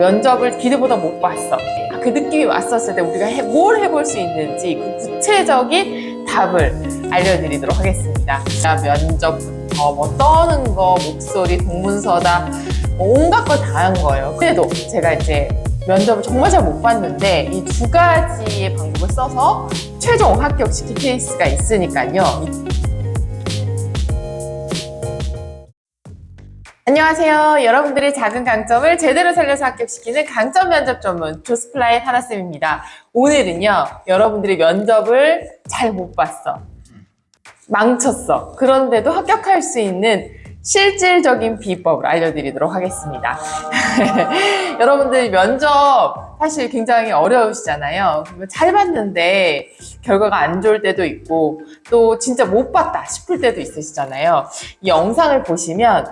면접을 기대보다 못 봤어. 그 느낌이 왔었을 때 우리가 뭘 해볼 수 있는지 그 구체적인 답을 알려드리도록 하겠습니다. 면접부터 뭐 떠는 거, 목소리, 동문서다, 온갖 걸 다 한 거예요. 그래도 제가 이제 면접을 정말 잘 못 봤는데 이 두 가지의 방법을 써서 최종 합격시킨 케이스가 있으니까요. 안녕하세요. 여러분들의 작은 강점을 제대로 살려서 합격시키는 강점 면접 전문 조스플라잇 하나쌤입니다. 오늘은요, 여러분들이 면접을 잘 못 봤어. 망쳤어. 그런데도 합격할 수 있는 실질적인 비법을 알려드리도록 하겠습니다. 여러분들 면접 사실 굉장히 어려우시잖아요. 잘 봤는데 결과가 안 좋을 때도 있고 또 진짜 못 봤다 싶을 때도 있으시잖아요. 이 영상을 보시면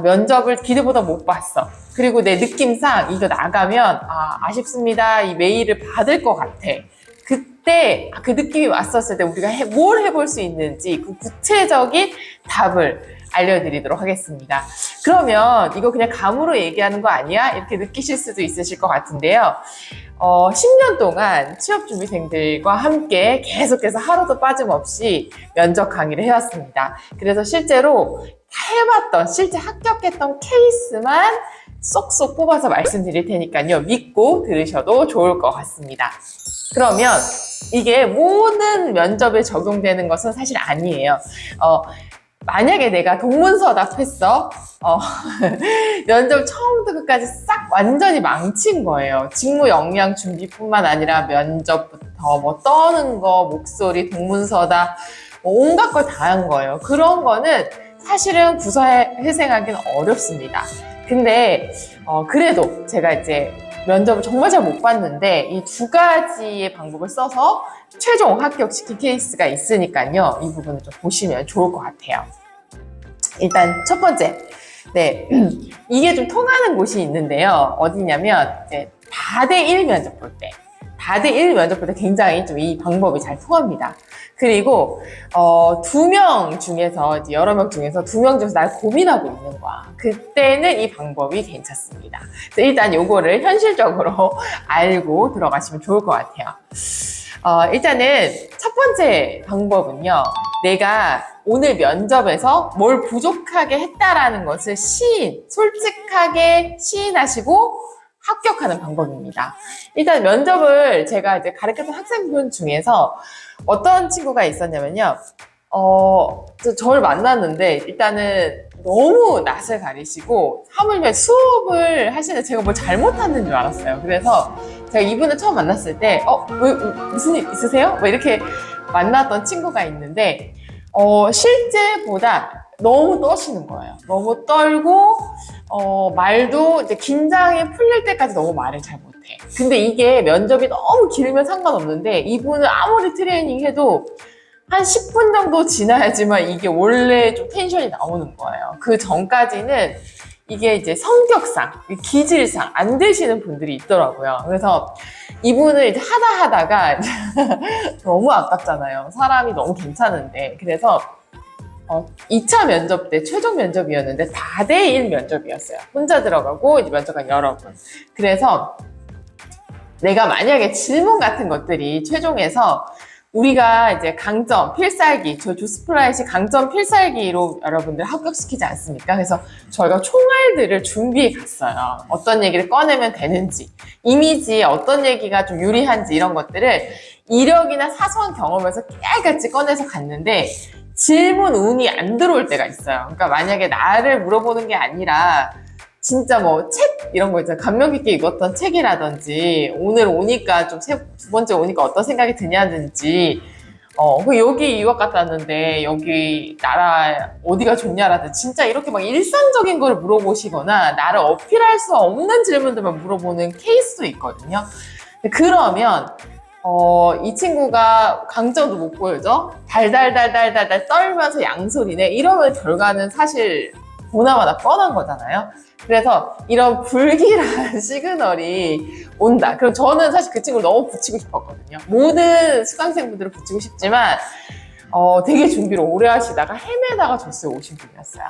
면접을 기대보다 못 봤어. 그리고 내 느낌상 이거 나가면 아쉽습니다. 이 메일을 받을 것 같아. 그때 그 느낌이 왔었을 때 우리가 뭘 해볼 수 있는지 그 구체적인 답을 알려드리도록 하겠습니다. 그러면 이거 그냥 감으로 얘기하는 거 아니야? 이렇게 느끼실 수도 있으실 것 같은데요. 10년 동안 취업준비생들과 함께 계속해서 하루도 빠짐없이 면접 강의를 해왔습니다. 그래서 실제로 해봤던, 실제 합격했던 케이스만 쏙쏙 뽑아서 말씀드릴 테니까요. 믿고 들으셔도 좋을 것 같습니다. 그러면 이게 모든 면접에 적용되는 것은 사실 아니에요. 만약에 내가 동문서답 했어. 면접 처음부터 끝까지 싹 완전히 망친 거예요. 직무 역량 준비뿐만 아니라 면접부터 뭐 떠는 거, 목소리, 동문서답, 온갖 걸 다 한 거예요. 그런 거는 사실은 부서에 회생하기는 어렵습니다. 근데 그래도 제가 이제 면접을 정말 잘 못 봤는데 이 두 가지의 방법을 써서 최종 합격시킨 케이스가 있으니까요. 이 부분을 좀 보시면 좋을 것 같아요. 일단 첫 번째, 이게 좀 통하는 곳이 있는데요. 어디냐면 이제 다대1 면접 볼 때, 다대1 면접 볼 때 굉장히 좀 이 방법이 잘 통합니다. 그리고 2명 중에서 이제 여러 명 중에서 2명 중에서 날 고민하고 있는 거야. 그때는 이 방법이 괜찮습니다. 그래서 일단 요거를 현실적으로 알고 들어가시면 좋을 것 같아요. 일단은 첫 번째 방법은요. 내가 오늘 면접에서 뭘 부족하게 했다라는 것을 솔직하게 시인하시고 합격하는 방법입니다. 일단 면접을 제가 이제 가르쳤던 학생분 중에서 어떤 친구가 있었냐면요. 저를 만났는데 일단은 너무 낯을 가리시고 하물며 수업을 하시는데 제가 뭘 잘못하는 줄 알았어요. 그래서 제가 이분을 처음 만났을 때 무슨 일 있으세요? 뭐 이렇게 만났던 친구가 있는데 실제보다 너무 떠시는 거예요. 너무 떨고 말도 이제 긴장이 풀릴 때까지 너무 말을 잘 못해. 근데 이게 면접이 너무 길면 상관없는데 이분은 아무리 트레이닝 해도 한 10분 정도 지나야지만 이게 원래 좀 텐션이 나오는 거예요. 그 전까지는 이게 이제 성격상, 기질상 안 되시는 분들이 있더라고요. 그래서 이분을 이제 하다가 너무 아깝잖아요. 사람이 너무 괜찮은데. 그래서 2차 면접 때 최종 면접이었는데 다대1 면접이었어요. 혼자 들어가고 이제 면접관 여러분. 그래서 내가 만약에 질문 같은 것들이 최종에서 우리가 이제 강점, 필살기, 저 조스플라잇이 강점, 필살기로 여러분들 합격시키지 않습니까? 그래서 저희가 총알들을 준비해 갔어요. 어떤 얘기를 꺼내면 되는지, 이미지에 어떤 얘기가 좀 유리한지 이런 것들을 이력이나 사소한 경험에서 깨알같이 꺼내서 갔는데 질문 운이 안 들어올 때가 있어요. 그러니까 만약에 나를 물어보는 게 아니라 진짜 뭐 책 이런 거 있잖아요. 감명 깊게 읽었던 책이라든지 오늘 오니까 좀 두 번째 오니까 어떤 생각이 드냐든지 여기 유학 갔다 왔는데 여기 나라 어디가 좋냐라든지 진짜 이렇게 막 일상적인 걸 물어보시거나 나를 어필할 수 없는 질문들만 물어보는 케이스도 있거든요. 그러면 이 친구가 강점도 못 보여줘? 달달달달달달 떨면서 양소리네. 이러면 결과는 사실 보나마나 뻔한 거잖아요. 그래서 이런 불길한 시그널이 온다. 그럼 저는 사실 그 친구를 너무 붙이고 싶었거든요. 모든 수강생분들을 붙이고 싶지만 되게 준비를 오래 하시다가 헤매다가 저스에 오신 분이었어요.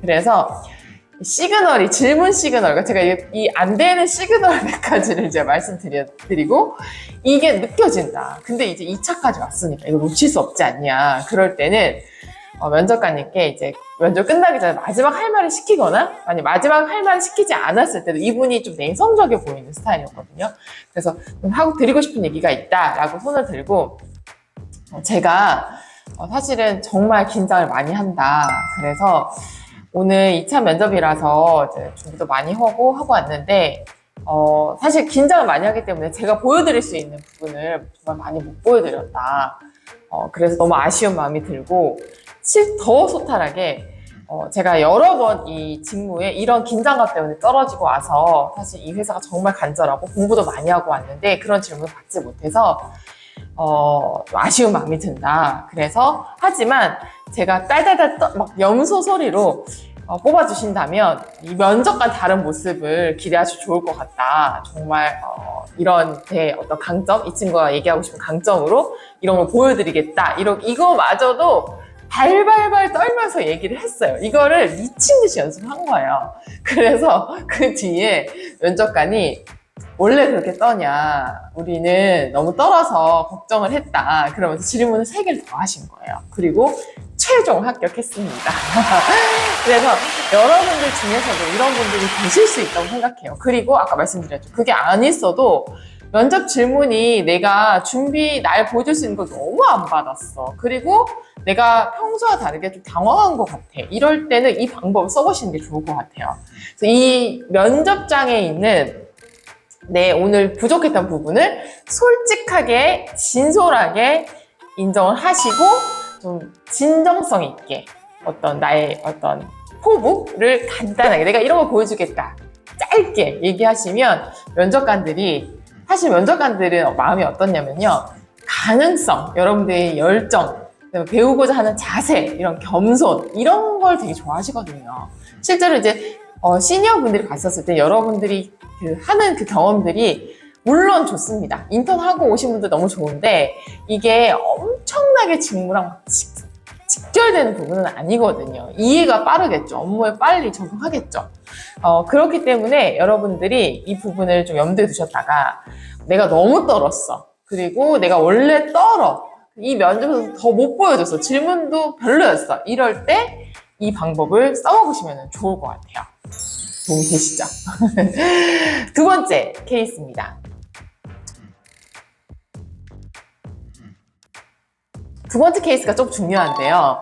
그래서 시그널이 질문 시그널, 그러니까 제가 이 안 되는 시그널 몇 가지를 이제 말씀드리고 이게 느껴진다. 근데 이제 2차까지 왔으니까 이거 놓칠 수 없지 않냐. 그럴 때는 면접관님께 이제 면접 끝나기 전에 마지막 할 말을 시키거나 아니 마지막 할 말을 시키지 않았을 때도 이분이 좀 내성적이어 보이는 스타일이었거든요. 그래서 좀 하고 드리고 싶은 얘기가 있다라고 손을 들고 제가 사실은 정말 긴장을 많이 한다. 그래서 오늘 2차 면접이라서 이제 준비도 많이 하고 왔는데 사실 긴장을 많이 하기 때문에 제가 보여드릴 수 있는 부분을 정말 많이 못 보여드렸다. 그래서 너무 아쉬운 마음이 들고 더 소탈하게 제가 여러 번 이 직무에 이런 긴장감 때문에 떨어지고 와서 사실 이 회사가 정말 간절하고 공부도 많이 하고 왔는데 그런 질문을 받지 못해서 아쉬운 마음이 든다. 그래서 하지만 제가 딸딸딸 막 염소 소리로 뽑아주신다면 이 면접과 다른 모습을 기대하셔도 좋을 것 같다. 정말 이런 제 어떤 강점, 이 친구가 얘기하고 싶은 강점으로 이런 걸 보여드리겠다. 이거마저도 발발발 떨면서 얘기를 했어요. 이거를 미친 듯이 연습한 거예요. 그래서 그 뒤에 면접관이 원래 그렇게 떠냐? 우리는 너무 떨어서 걱정을 했다. 그러면서 질문을 3개를 더 하신 거예요. 그리고 최종 합격했습니다. 그래서 여러분들 중에서도 이런 분들이 계실 수 있다고 생각해요. 그리고 아까 말씀드렸죠. 그게 안 있어도 면접 질문이 내가 준비 날 보여줄 수 있는 걸 너무 안 받았어. 그리고 내가 평소와 다르게 좀 당황한 것 같아. 이럴 때는 이 방법을 써보시는 게 좋을 것 같아요. 그래서 이 면접장에 있는 오늘 부족했던 부분을 솔직하게, 진솔하게 인정을 하시고 좀 진정성 있게 나의 포부를 간단하게 내가 이런 거 보여주겠다. 짧게 얘기하시면 사실 면접관들은 마음이 어떻냐면요. 가능성, 여러분들의 열정, 배우고자 하는 자세, 이런 겸손, 이런 걸 되게 좋아하시거든요. 실제로 이제 시니어 분들이 갔었을 때 여러분들이 하는 그 경험들이 물론 좋습니다. 인턴하고 오신 분들 너무 좋은데 이게 엄청나게 직무랑 직결되는 부분은 아니거든요. 이해가 빠르겠죠. 업무에 빨리 적응하겠죠. 그렇기 때문에 여러분들이 이 부분을 좀 염두에 두셨다가 내가 너무 떨었어. 그리고 내가 원래 떨어. 이 면접에서 더 못 보여줬어. 질문도 별로였어. 이럴 때 이 방법을 써보시면 좋을 것 같아요. 도움이 되시죠? 두 번째 케이스입니다. 두 번째 케이스가 좀 중요한데요.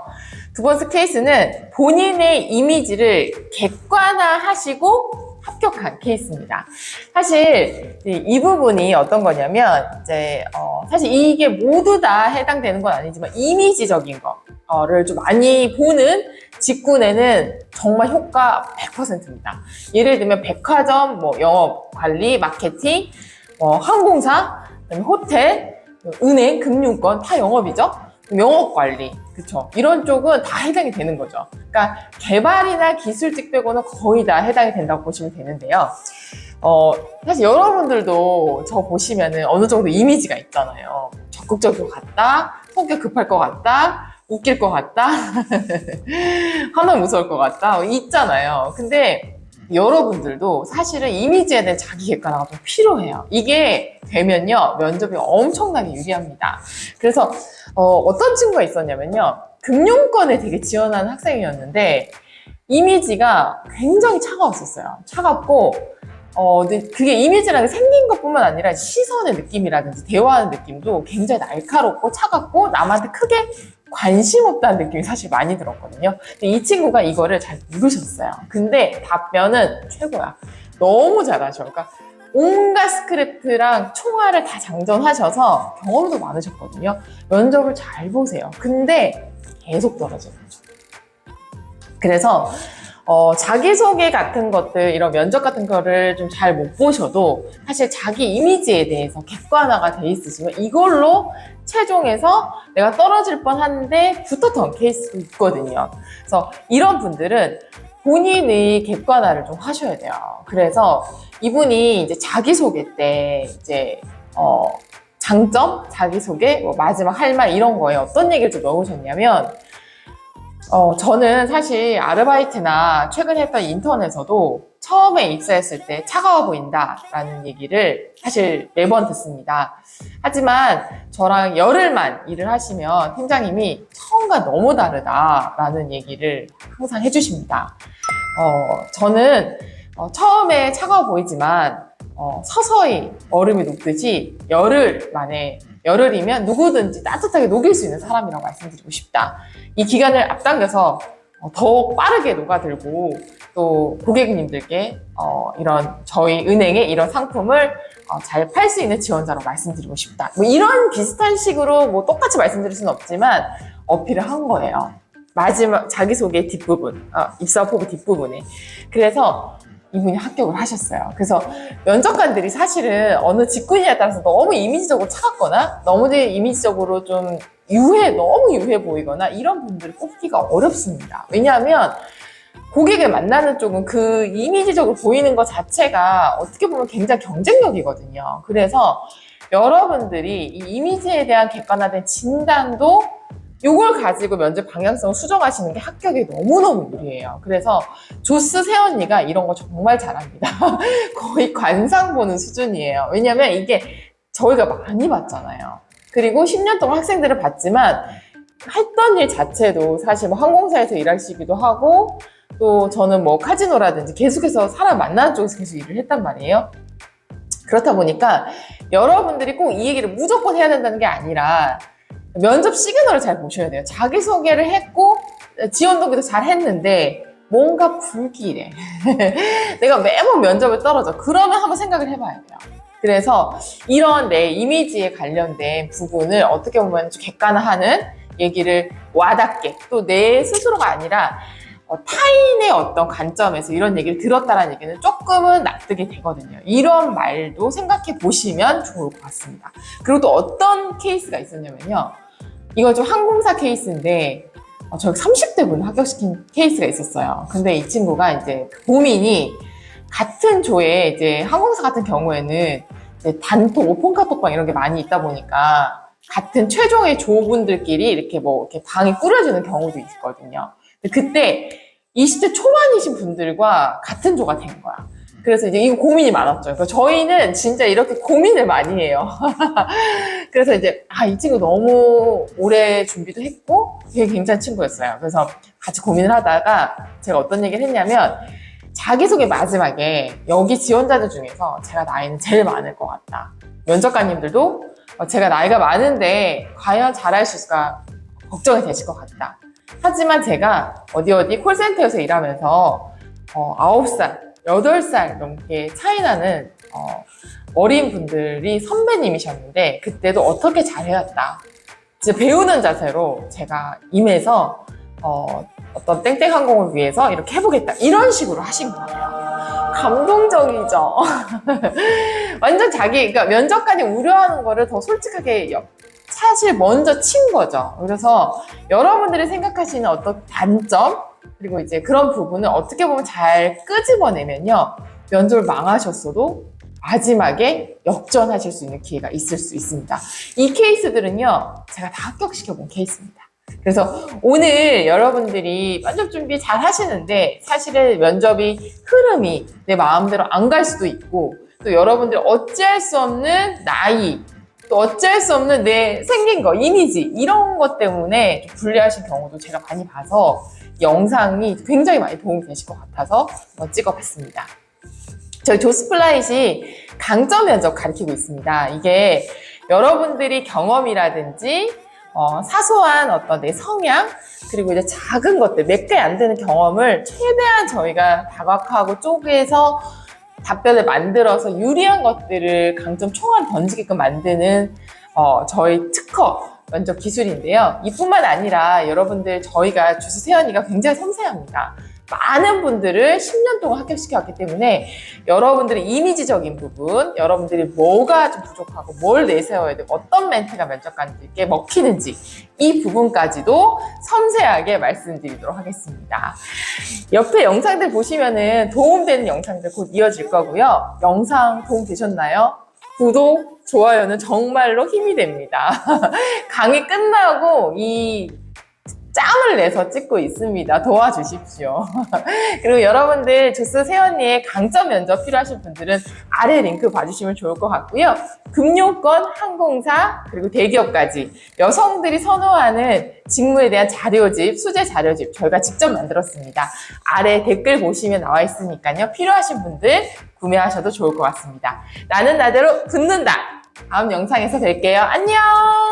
두 번째 케이스는 본인의 이미지를 객관화하시고 합격한 케이스입니다. 사실 이 부분이 어떤 거냐면 이제 사실 이게 모두 다 해당되는 건 아니지만 이미지적인 거를 좀 많이 보는 직군에는 정말 효과 100%입니다. 예를 들면 백화점, 영업 관리, 마케팅, 항공사, 호텔, 은행, 금융권 다 영업이죠. 영업 관리, 그쵸? 이런 쪽은 다 해당이 되는 거죠. 그러니까 개발이나 기술직 빼고는 거의 다 해당이 된다고 보시면 되는데요. 사실 여러분들도 저 보시면은 어느 정도 이미지가 있잖아요. 적극적일 것 같다, 성격 급할 것 같다, 웃길 것 같다, 하나 무서울 것 같다, 있잖아요. 근데 여러분들도 사실은 이미지에 대한 자기 객관화가 좀 필요해요. 이게 되면요, 면접이 엄청나게 유리합니다. 그래서 어떤 친구가 있었냐면요, 금융권에 되게 지원하는 학생이었는데 이미지가 굉장히 차가웠었어요. 차갑고 근데 그게 이미지라는 게 생긴 것뿐만 아니라 시선의 느낌이라든지 대화하는 느낌도 굉장히 날카롭고 차갑고 남한테 크게 관심 없다는 느낌이 사실 많이 들었거든요. 근데 이 친구가 이거를 잘 모르셨어요. 근데 답변은 최고야. 너무 잘하셔. 그러니까 온갖 스크립트랑 총알을 다 장전하셔서 경험도 많으셨거든요. 면접을 잘 보세요. 근데 계속 떨어지는 거죠. 그래서 자기소개 같은 것들, 이런 면접 같은 거를 좀 잘 못 보셔도 사실 자기 이미지에 대해서 객관화가 돼 있으시면 이걸로 최종에서 내가 떨어질 뻔한데 붙었던 케이스도 있거든요. 그래서 이런 분들은 본인의 객관화를 좀 하셔야 돼요. 그래서 이분이 이제 자기소개 때 이제 장점, 자기소개, 마지막 할 말 이런 거에 어떤 얘기를 좀 넣으셨냐면 저는 사실 아르바이트나 최근에 했던 인턴에서도 처음에 입사했을 때 차가워 보인다라는 얘기를 사실 매번 듣습니다. 하지만 저랑 열흘만 일을 하시면 팀장님이 처음과 너무 다르다라는 얘기를 항상 해주십니다. 저는 처음에 차가워 보이지만 서서히 얼음이 녹듯이 열흘이면 누구든지 따뜻하게 녹일 수 있는 사람이라고 말씀드리고 싶다. 이 기간을 앞당겨서 더욱 빠르게 녹아들고 또 고객님들께 이런 저희 은행의 이런 상품을 잘 팔 수 있는 지원자로 말씀드리고 싶다. 뭐 이런 비슷한 식으로 뭐 똑같이 말씀드릴 수는 없지만 어필을 한 거예요. 마지막 자기소개 뒷부분, 입사 포부 뒷부분에. 그래서 이분이 합격을 하셨어요. 그래서 면접관들이 사실은 어느 직군이냐에 따라서 너무 이미지적으로 차갑거나 너무 이미지적으로 좀 너무 유해 보이거나 이런 분들을 뽑기가 어렵습니다. 왜냐하면 고객을 만나는 쪽은 그 이미지적으로 보이는 것 자체가 어떻게 보면 굉장히 경쟁력이거든요. 그래서 여러분들이 이 이미지에 대한 객관화된 진단도 이걸 가지고 면접 방향성을 수정하시는 게 합격에 너무너무 유리해요. 그래서 조스 새언니가 이런 거 정말 잘합니다. 거의 관상 보는 수준이에요. 왜냐면 이게 저희가 많이 봤잖아요. 그리고 10년 동안 학생들을 봤지만 했던 일 자체도 사실 뭐 항공사에서 일하시기도 하고 또 저는 뭐 카지노라든지 계속해서 사람 만나는 쪽에서 계속 일을 했단 말이에요. 그렇다 보니까 여러분들이 꼭 이 얘기를 무조건 해야 된다는 게 아니라 면접 시그널을 잘 보셔야 돼요. 자기소개를 했고 지원 동기도 잘 했는데 뭔가 불길해. 내가 매번 면접을 떨어져. 그러면 한번 생각을 해봐야 돼요. 그래서 이런 내 이미지에 관련된 부분을 어떻게 보면 좀 객관화하는 얘기를 와닿게 또 내 스스로가 아니라 타인의 어떤 관점에서 이런 얘기를 들었다는 얘기는 조금은 납득이 되거든요. 이런 말도 생각해 보시면 좋을 것 같습니다. 그리고 또 어떤 케이스가 있었냐면요. 이건 좀 항공사 케이스인데 저희 30대 분을 합격시킨 케이스가 있었어요. 근데 이 친구가 이제 고민이 같은 조에 이제 항공사 같은 경우에는 이제 단톡, 오픈카톡방 이런 게 많이 있다 보니까 같은 최종의 조분들끼리 이렇게 방이 꾸려지는 경우도 있거든요. 그때 20대 초반이신 분들과 같은 조가 된 거야. 그래서 이제 이거 고민이 많았죠. 그러니까 저희는 진짜 이렇게 고민을 많이 해요. 그래서 이제 이 친구 너무 오래 준비도 했고 되게 괜찮은 친구였어요. 그래서 같이 고민을 하다가 제가 어떤 얘기를 했냐면 자기소개 마지막에 여기 지원자들 중에서 제가 나이는 제일 많을 것 같다. 면접관님들도 제가 나이가 많은데 과연 잘할 수 있을까 걱정이 되실 것 같다. 하지만 제가 어디 콜센터에서 일하면서 9살, 8살 넘게 차이나는 어린 분들이 선배님이셨는데 그때도 어떻게 잘해왔다. 이제 배우는 자세로 제가 임해서 어떤 땡땡항공을 위해서 이렇게 해보겠다. 이런 식으로 하신 거예요. 감동적이죠? 완전 그러니까 면접관이 우려하는 거를 더 솔직하게 사실 먼저 친 거죠. 그래서 여러분들이 생각하시는 어떤 단점, 그리고 이제 그런 부분을 어떻게 보면 잘 끄집어내면요. 면접을 망하셨어도 마지막에 역전하실 수 있는 기회가 있을 수 있습니다. 이 케이스들은요. 제가 다 합격시켜본 케이스입니다. 그래서 오늘 여러분들이 면접 준비 잘 하시는데 사실은 면접이 흐름이 내 마음대로 안 갈 수도 있고 또 여러분들 어찌할 수 없는 나이 또 어찌할 수 없는 내 생긴 거, 이미지 이런 것 때문에 불리하신 경우도 제가 많이 봐서 영상이 굉장히 많이 도움이 되실 것 같아서 한번 찍어봤습니다. 저희 조스플라잇이 강점 면접 가르치고 있습니다. 이게 여러분들이 경험이라든지 사소한 어떤 내 성향 그리고 이제 작은 것들 몇 개 안 되는 경험을 최대한 저희가 다각화하고 쪼개서 답변을 만들어서 유리한 것들을 강점 총알 던지게끔 만드는 저희 특허 면접 기술인데요. 이뿐만 아니라 여러분들 저희가 주스 세연이가 굉장히 섬세합니다. 많은 분들을 10년 동안 합격시켜왔기 때문에 여러분들의 이미지적인 부분, 여러분들이 뭐가 좀 부족하고 뭘 내세워야 되고 어떤 멘트가 면접관들께 먹히는지 이 부분까지도 섬세하게 말씀드리도록 하겠습니다. 옆에 영상들 보시면은 도움되는 영상들 곧 이어질 거고요. 영상 도움되셨나요? 구독, 좋아요는 정말로 힘이 됩니다. 강의 끝나고 이 짬을 내서 찍고 있습니다. 도와주십시오. 그리고 여러분들 조스 세언니의 강점 면접 필요하신 분들은 아래 링크 봐주시면 좋을 것 같고요. 금융권, 항공사, 그리고 대기업까지 여성들이 선호하는 직무에 대한 자료집, 수제 자료집 저희가 직접 만들었습니다. 아래 댓글 보시면 나와 있으니까요. 필요하신 분들 구매하셔도 좋을 것 같습니다. 나는 나대로 붙는다. 다음 영상에서 뵐게요. 안녕!